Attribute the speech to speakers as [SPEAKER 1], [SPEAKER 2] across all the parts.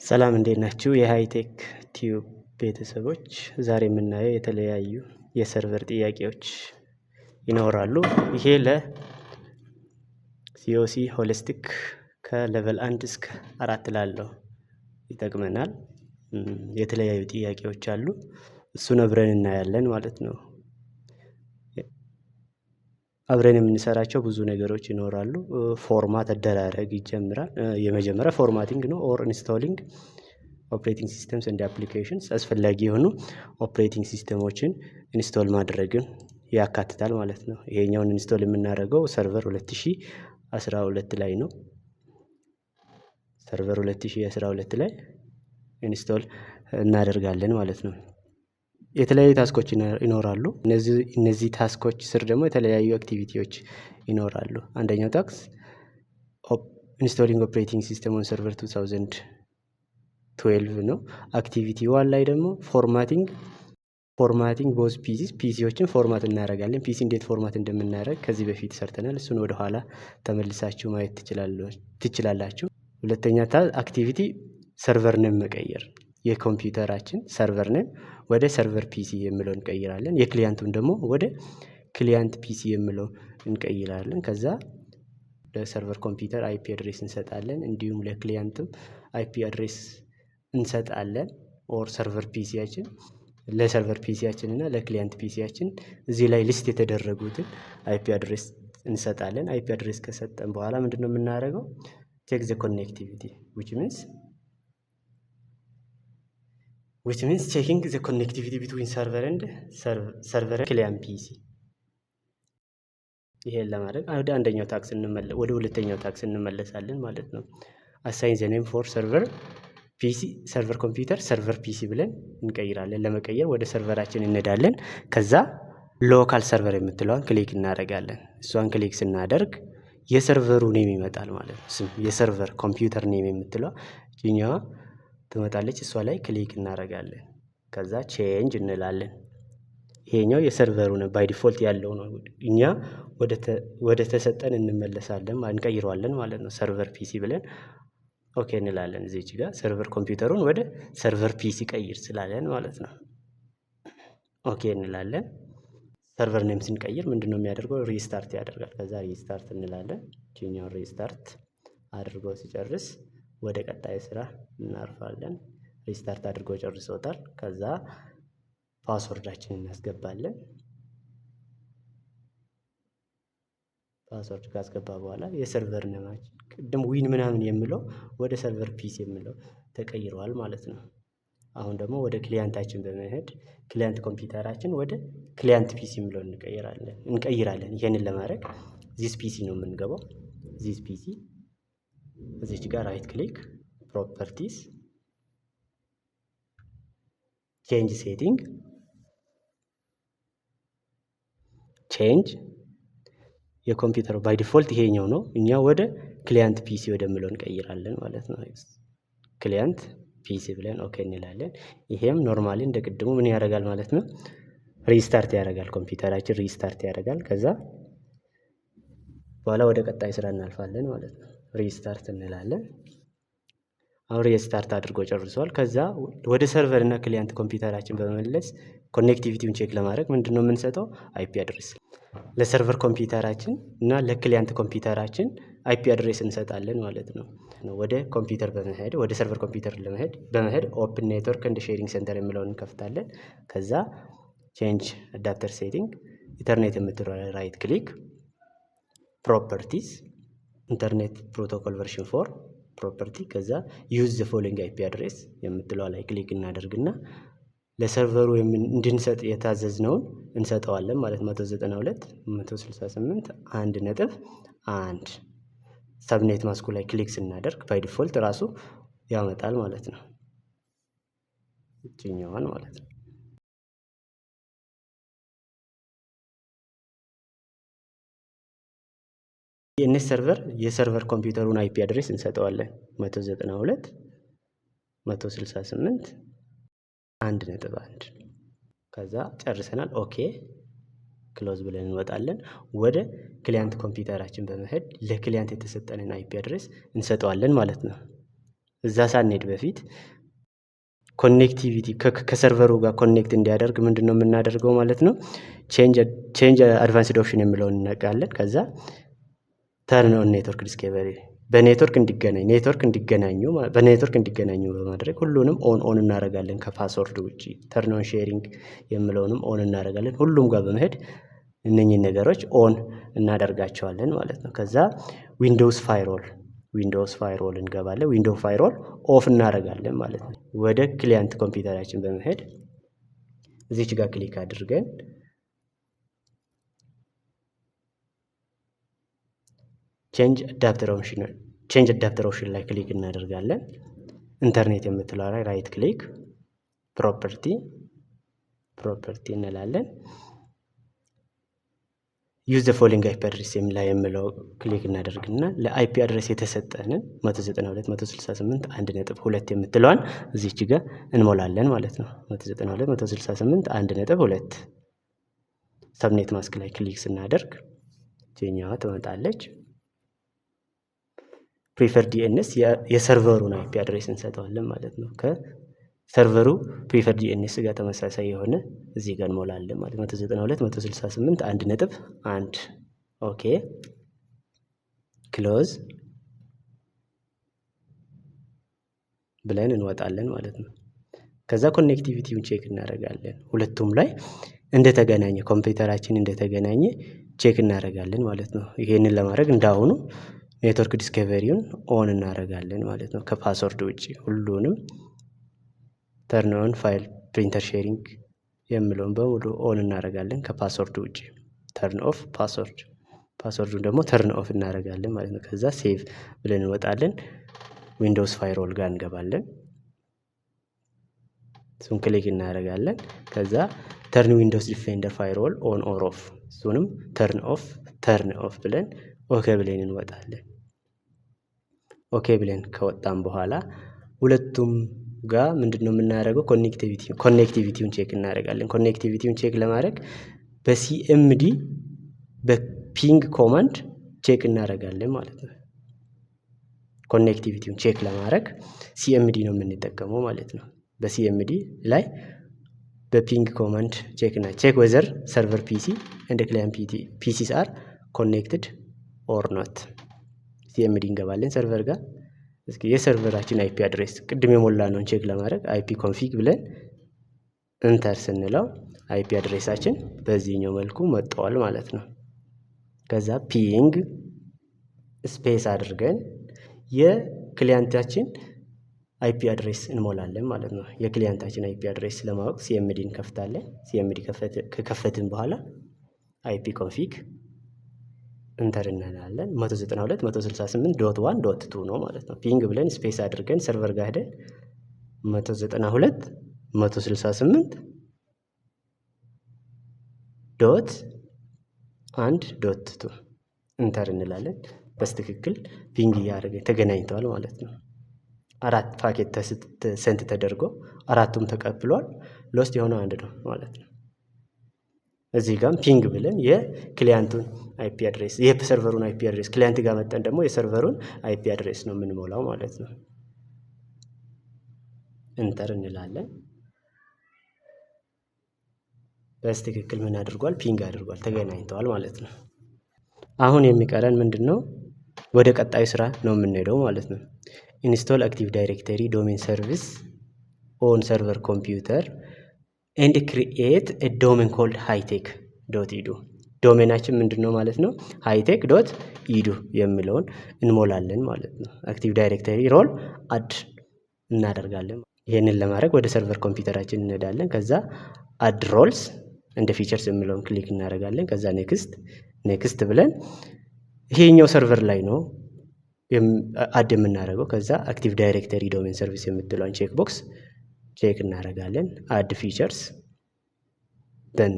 [SPEAKER 1] ሰላም እንዴት ናችሁ? የሃይቴክ ቲዩብ ቤተሰቦች ዛሬ የምናየው የተለያዩ የሰርቨር ጥያቄዎች ይኖራሉ። ይሄ ለሲኦሲ ሆሊስቲክ ከሌቨል 1 እስከ 4 ላለው ይጠቅመናል። የተለያዩ ጥያቄዎች አሉ። እሱን አብረን እናያለን ማለት ነው። አብረን የምንሰራቸው ብዙ ነገሮች ይኖራሉ። ፎርማት አደራረግ ይጀምራል። የመጀመሪያ ፎርማቲንግ ነው ኦር ኢንስቶሊንግ ኦፕሬቲንግ ሲስተምስ ኤንድ አፕሊኬሽንስ አስፈላጊ የሆኑ ኦፕሬቲንግ ሲስተሞችን ኢንስቶል ማድረግን ያካትታል ማለት ነው። ይሄኛውን ኢንስቶል የምናደርገው ሰርቨር 2012 ላይ ነው። ሰርቨር 2012 ላይ ኢንስቶል እናደርጋለን ማለት ነው። የተለያዩ ታስኮች ይኖራሉ። እነዚህ ታስኮች ስር ደግሞ የተለያዩ አክቲቪቲዎች ይኖራሉ። አንደኛው ታክስ ኢንስቶሊንግ ኦፕሬቲንግ ሲስተም ኦን ሰርቨር 2012 ነው። አክቲቪቲ 1 ላይ ደግሞ ፎርማቲንግ ቦዝ ፒሲዎችን ፎርማት እናደርጋለን። ፒሲ እንዴት ፎርማት እንደምናደርግ ከዚህ በፊት ሰርተናል። እሱን ወደ ኋላ ተመልሳችሁ ማየት ትችላላችሁ። ሁለተኛ አክቲቪቲ ሰርቨር ኔም መቀየር። የኮምፒውተራችን ሰርቨር ኔም ወደ ሰርቨር ፒሲ የሚለው እንቀይራለን። የክሊያንቱን ደግሞ ወደ ክሊያንት ፒሲ የሚለው እንቀይራለን። ከዛ ለሰርቨር ኮምፒውተር አይፒ አድሬስ እንሰጣለን። እንዲሁም ለክሊያንትም አይፒ አድሬስ እንሰጣለን። ኦር ሰርቨር ፒሲያችን ለሰርቨር ፒሲያችን እና ለክሊያንት ፒሲያችን እዚህ ላይ ሊስት የተደረጉትን አይፒ አድሬስ እንሰጣለን። አይፒ አድሬስ ከሰጠን በኋላ ምንድነው የምናደርገው? ቼክ ዘ ኮኔክቲቪቲ which means checking the connectivity between server and client PC። ይሄን ለማድረግ ወደ አንደኛው ታክስ ወደ ሁለተኛው ታክስ እንመለሳለን ማለት ነው። assign the name for server PC server computer server PC ብለን እንቀይራለን። ለመቀየር ወደ ሰርቨራችን እንሄዳለን። ከዛ ሎካል ሰርቨር የምትለዋን ክሊክ እናደርጋለን። እሷን ክሊክ ስናደርግ የሰርቨሩ ኔም ይመጣል ማለት ነው። ስም የሰርቨር ኮምፒውተር ኔም የምትለዋ እኛዋ ትመጣለች። እሷ ላይ ክሊክ እናደርጋለን። ከዛ ቼንጅ እንላለን። ይሄኛው የሰርቨሩ ነው፣ ባይ ዲፎልት ያለው ነው። እኛ ወደ ተሰጠን እንመለሳለን፣ እንቀይረዋለን ማለት ነው። ሰርቨር ፒሲ ብለን ኦኬ እንላለን። እዚች ጋር ሰርቨር ኮምፒውተሩን ወደ ሰርቨር ፒሲ ቀይር ስላለን ማለት ነው። ኦኬ እንላለን። ሰርቨር ኔም ስንቀይር ምንድነው የሚያደርገው? ሪስታርት ያደርጋል። ከዛ ሪስታርት እንላለን። እኛውን ሪስታርት አድርጎ ሲጨርስ ወደ ቀጣይ ስራ እናርፋለን። ሪስታርት አድርጎ ጨርሶታል። ከዛ ፓስወርዳችንን እናስገባለን። ፓስወርድ ካስገባ በኋላ የሰርቨር ነማችን ቅድም ዊን ምናምን የሚለው ወደ ሰርቨር ፒሲ የሚለው ተቀይሯል ማለት ነው። አሁን ደግሞ ወደ ክሊያንታችን በመሄድ ክሊያንት ኮምፒውተራችን ወደ ክሊያንት ፒሲ የሚለው እንቀይራለን። ይሄንን ለማድረግ ዚስ ፒሲ ነው የምንገባው። ዚስ ፒሲ እዚች ጋር ራይት ክሊክ ፕሮፐርቲስ ቼንጅ ሴቲንግ ቼንጅ የኮምፒውተሩ ባይ ዲፎልት ይሄኛው ነው። እኛ ወደ ክሊያንት ፒሲ ወደሚለው እንቀይራለን ማለት ነው። ክሊያንት ፒሲ ብለን ኦኬ እንላለን። ይሄም ኖርማሊ እንደ ቅድሙ ምን ያደርጋል ማለት ነው? ሪስታርት ያደርጋል። ኮምፒውተራችን ሪስታርት ያደርጋል። ከዛ በኋላ ወደ ቀጣይ ስራ እናልፋለን ማለት ነው። ሪስታርት እንላለን። አሁን ሪስታርት አድርጎ ጨርሷል። ከዛ ወደ ሰርቨር እና ክሊያንት ኮምፒውተራችን በመመለስ ኮኔክቲቪቲውን ቼክ ለማድረግ ምንድነው የምንሰጠው? አይፒ አድሬስ ለሰርቨር ኮምፒውተራችን እና ለክሊያንት ኮምፒውተራችን አይፒ አድሬስ እንሰጣለን ማለት ነው። ወደ ኮምፒውተር በመሄድ ወደ ሰርቨር ኮምፒውተር በመሄድ ኦፕን ኔትወርክ ኤንድ ሼሪንግ ሴንተር የሚለውን እንከፍታለን። ከዛ ቼንጅ አዳፕተር ሴቲንግ ኢንተርኔት የምትለው ራይት ክሊክ ፕሮፐርቲስ ኢንተርኔት ፕሮቶኮል ቨርዥን 4 ፕሮፐርቲ ከዛ ዩዝ ዘ ፎሎዊንግ አይፒ አድሬስ የምትለው ላይ ክሊክ እናደርግና ለሰርቨሩ እንድንሰጥ የታዘዝነውን እንሰጠዋለን ማለት 192.168.1 ሰብኔት ማስኩ ላይ ክሊክ ስናደርግ ባይ ዲፎልት ራሱ ያመጣል ማለት ነው። እኛዋን ማለት ነው። የኔት ሰርቨር የሰርቨር ኮምፒውተሩን አይፒ አድሬስ እንሰጠዋለን 192.168.1 ከዛ ጨርሰናል። ኦኬ ክሎዝ ብለን እንወጣለን። ወደ ክሊያንት ኮምፒውተራችን በመሄድ ለክሊያንት የተሰጠንን አይፒ አድሬስ እንሰጠዋለን ማለት ነው። እዛ ሳንሄድ በፊት ኮኔክቲቪቲ ከሰርቨሩ ጋር ኮኔክት እንዲያደርግ ምንድነው የምናደርገው ማለት ነው። ቼንጅ አድቫንስድ ኦፕሽን የሚለውን እንነቃለን። ከዛ ተርን ኦን ኔትወርክ ዲስከቨሪ በኔትወርክ እንዲገናኙ በማድረግ ሁሉንም ኦን እናደርጋለን። ከፓስወርድ ውጪ ተርን ኦን ሼሪንግ የሚለውንም ኦን እናደርጋለን። ሁሉም ጋር በመሄድ እነኚህን ነገሮች ኦን እናደርጋቸዋለን ማለት ነው። ከዛ ዊንዶውስ ፋይርዎል እንገባለን። ዊንዶው ፋይርዎል ኦፍ እናደርጋለን ማለት ነው። ወደ ክሊያንት ኮምፒውተራችን በመሄድ እዚች ጋር ክሊክ አድርገን ቼንጅ አዳፕተር ኦፕሽን ላይ ክሊክ እናደርጋለን። ኢንተርኔት የምትለው ላይ ራይት ክሊክ ፕሮፐርቲ እንላለን። ዩዝ ዘ ፎሎዊንግ አይፒ አድሬስ የምለው ክሊክ እናደርግና ለአይፒ አድሬስ የተሰጠንን 192.168.1.2 የምትለዋን እዚች ጋር እንሞላለን ማለት ነው። 192.168.1.2 ሰብኔት ማስክ ላይ ክሊክ ስናደርግ ጄኛዋ ትመጣለች። ፕሪፈር ዲኤንኤስ የሰርቨሩን አይፒ አድሬስ እንሰጠዋለን ማለት ነው። ከሰርቨሩ ፕሪፈር ዲኤንኤስ ጋር ተመሳሳይ የሆነ እዚህ ጋር እንሞላለን ማለት ነው። 192.168.1.1 ኦኬ ክሎዝ ብለን እንወጣለን ማለት ነው። ከዛ ኮኔክቲቪቲውን ቼክ እናደርጋለን። ሁለቱም ላይ እንደተገናኘ ኮምፒውተራችን እንደተገናኘ ቼክ እናደርጋለን ማለት ነው። ይሄንን ለማድረግ እንዳሁኑ ኔትወርክ ዲስከቨሪውን ኦን እናደርጋለን ማለት ነው። ከፓስወርድ ውጪ ሁሉንም ተርን ኦን ፋይል ፕሪንተር ሼሪንግ የሚለውን በሙሉ ኦን እናደርጋለን ከፓስወርድ ውጪ። ተርን ኦፍ ፓስወርዱን ደግሞ ተርን ኦፍ እናደርጋለን ማለት ነው። ከዛ ሴቭ ብለን እንወጣለን። ዊንዶውስ ፋይርዎል ጋር እንገባለን። እሱን ክሊክ እናደርጋለን። ከዛ ተርን ዊንዶውስ ዲፌንደር ፋይርዎል ኦን ኦር ኦፍ እሱንም ተርን ኦፍ ብለን ኦኬ ብለን እንወጣለን። ኦኬ ብለን ከወጣን በኋላ ሁለቱም ጋር ምንድነው የምናደርገው? ኮኔክቲቪቲውን ቼክ እናደርጋለን። ኮኔክቲቪቲውን ቼክ ለማድረግ በሲኤምዲ በፒንግ ኮማንድ ቼክ እናደርጋለን ማለት ነው። ኮኔክቲቪቲውን ቼክ ለማድረግ ሲኤምዲ ነው የምንጠቀመው ማለት ነው። በሲኤምዲ ላይ በፒንግ ኮማንድ ቼክ ወዘር ሰርቨር ፒሲ እንደ ክላይንት ፒሲስ አር ኮኔክትድ ኦር ኖት። ሲኤምዲ እንገባለን ሰርቨር ጋር። እስኪ የሰርቨራችን አይፒ አድሬስ ቅድም የሞላነውን ቼክ ለማድረግ አይፒ ኮንፊግ ብለን ኢንተር ስንለው አይፒ አድሬሳችን በዚህኛው መልኩ መጥቷል ማለት ነው። ከዛ ፒንግ ስፔስ አድርገን የክሊያንታችን አይፒ አድሬስ እንሞላለን ማለት ነው። የክሊያንታችን አይፒ አድሬስ ለማወቅ ሲኤምዲ እንከፍታለን። ሲኤምዲ ከከፈትን በኋላ አይፒ ኮንፊግ ኢንተር እንላለን። 192.168.1.2 ነው ማለት ነው። ፒንግ ብለን ስፔስ አድርገን ሰርቨር ጋር ሄደን 192.168.1.2 ኢንተር እንላለን። በስትክክል ፒንግ እያደረገ ተገናኝተዋል ማለት ነው። 4 ፓኬት ሰንት ተደርጎ 4ቱም ተቀብሏል። ሎስት የሆነው አንድ ነው ማለት ነው። እዚህ ጋር ፒንግ ብለን የክሊያንቱን አይፒ አድሬስ የሰርቨሩን አይፒ አድሬስ ክሊያንት ጋር መጠን ደግሞ የሰርቨሩን አይፒ አድሬስ ነው የምንሞላው ማለት ነው። ኢንተር እንላለን። በስትክክል ምን አድርጓል? ፒንግ አድርጓል፣ ተገናኝተዋል ማለት ነው። አሁን የሚቀረን ምንድነው? ወደ ቀጣዩ ስራ ነው የምንሄደው ማለት ነው። ኢንስቶል አክቲቭ ዳይሬክተሪ ዶሜን ሰርቪስ ኦን ሰርቨር ኮምፒውተር ኤንድ ክሪኤት ኤ ዶሜን ኮልድ hightech.edu። ዶሜናችን ምንድነው ማለት ነው? hightech.edu የሚለውን እንሞላለን ማለት ነው። አክቲቭ ዳይሬክተሪ ሮል አድ እናደርጋለን። ይሄንን ለማድረግ ወደ ሰርቨር ኮምፒውተራችን እንሄዳለን። ከዛ አድ ሮልስ እንደ ፊቸርስ የሚለውን ክሊክ እናደርጋለን። ከዛ ኔክስት ብለን ይሄኛው ሰርቨር ላይ ነው አድ የምናደርገው። ከዛ አክቲቭ ዳይሬክተሪ ዶሜን ሰርቪስ የምትለውን ቼክ ቦክስ ቼክ እናደርጋለን። አድ ፊቸርስ ደን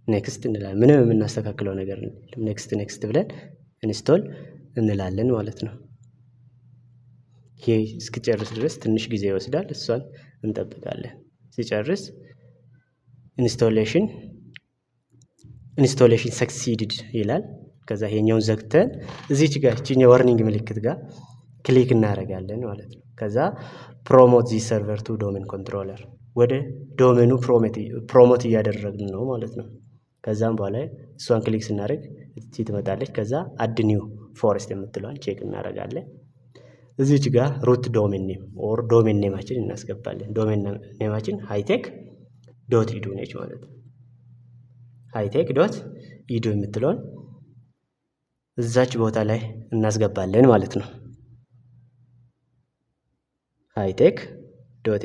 [SPEAKER 1] ኔክስት እንላለን። ምንም የምናስተካክለው ነገር ኔክስት ብለን ኢንስቶል እንላለን ማለት ነው። ይሄ እስኪጨርስ ድረስ ትንሽ ጊዜ ይወስዳል። እሷን እንጠብቃለን። ሲጨርስ ኢንስቶሌሽን ሰክሲድድ ይላል። ከዛ ይሄኛውን ዘግተን እዚች ጋር እቺኛ ዋርኒንግ ምልክት ጋር ክሊክ እናደርጋለን ማለት ነው። ከዛ ፕሮሞት ዚ ሰርቨር ቱ ዶሜን ኮንትሮለር ወደ ዶሜኑ ፕሮሞት እያደረግን ነው ማለት ነው። ከዛም በኋላ እሷን ክሊክ ስናደርግ እቺ ትመጣለች። ከዛ አድ ኒው ፎረስት የምትለዋን ቼክ እናደርጋለን። እዚች ጋር ሩት ዶሜን ኔም ኦር ዶሜን ኔማችን እናስገባለን። ዶሜን ኔማችን ሃይቴክ ዶት ኢዱ ነች ማለት ነው። ሃይቴክ ዶት ኢዱ የምትለውን እዛች ቦታ ላይ እናስገባለን ማለት ነው። ሃይቴክ ዶት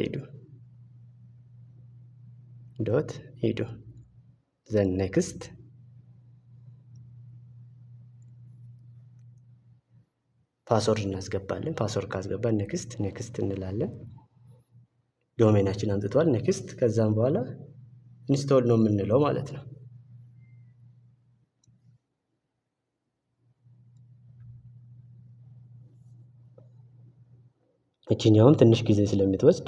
[SPEAKER 1] ኢዱ ዘን ኔክስት ፓስወርድ እናስገባለን። ፓስወርድ ካስገባን ኔክስት እንላለን። ዶሜናችን አምጥቷል። ኔክስት ከዛም በኋላ ኢንስቶል ነው የምንለው ማለት ነው። እቺኛውም ትንሽ ጊዜ ስለምትወስድ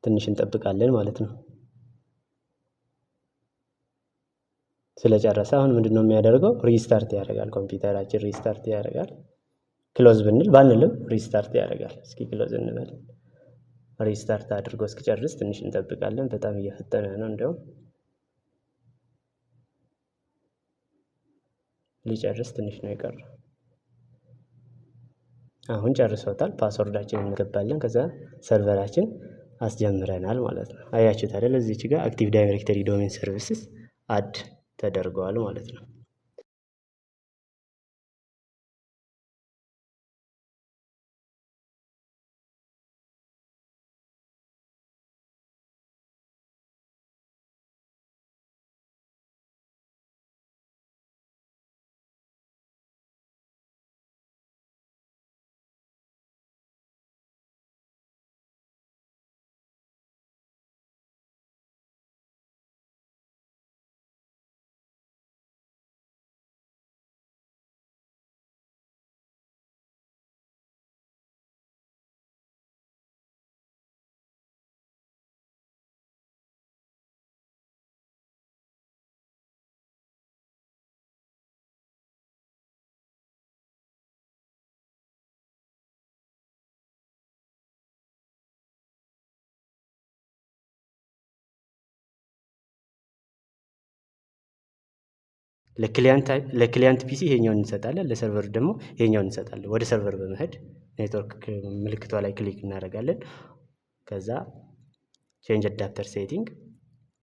[SPEAKER 1] ትንሽ እንጠብቃለን ማለት ነው። ስለጨረሰ አሁን ምንድነው የሚያደርገው? ሪስታርት ያደርጋል። ኮምፒውተራችን ሪስታርት ያደርጋል። ክሎዝ ብንል ባንልም ሪስታርት ያደርጋል። እስኪ ክሎዝ እንበል። ሪስታርት አድርጎ እስኪጨርስ ትንሽ እንጠብቃለን። በጣም እየፈጠነ ነው። እንደውም ሊጨርስ ትንሽ ነው የቀረው። አሁን ጨርሶታል። ፓስወርዳችንን እንገባለን። ከዛ ሰርቨራችን አስጀምረናል ማለት ነው። አያችሁት አይደል? እዚች ጋር አክቲቭ ዳይሬክተሪ ዶሜን ሰርቪስስ አድ ተደርገዋል ማለት ነው። ለክሊያንት ፒሲ ይሄኛውን እንሰጣለን፣ ለሰርቨር ደግሞ ይሄኛውን እንሰጣለን። ወደ ሰርቨር በመሄድ ኔትወርክ ምልክቷ ላይ ክሊክ እናደርጋለን። ከዛ ቼንጅ አዳፕተር ሴቲንግ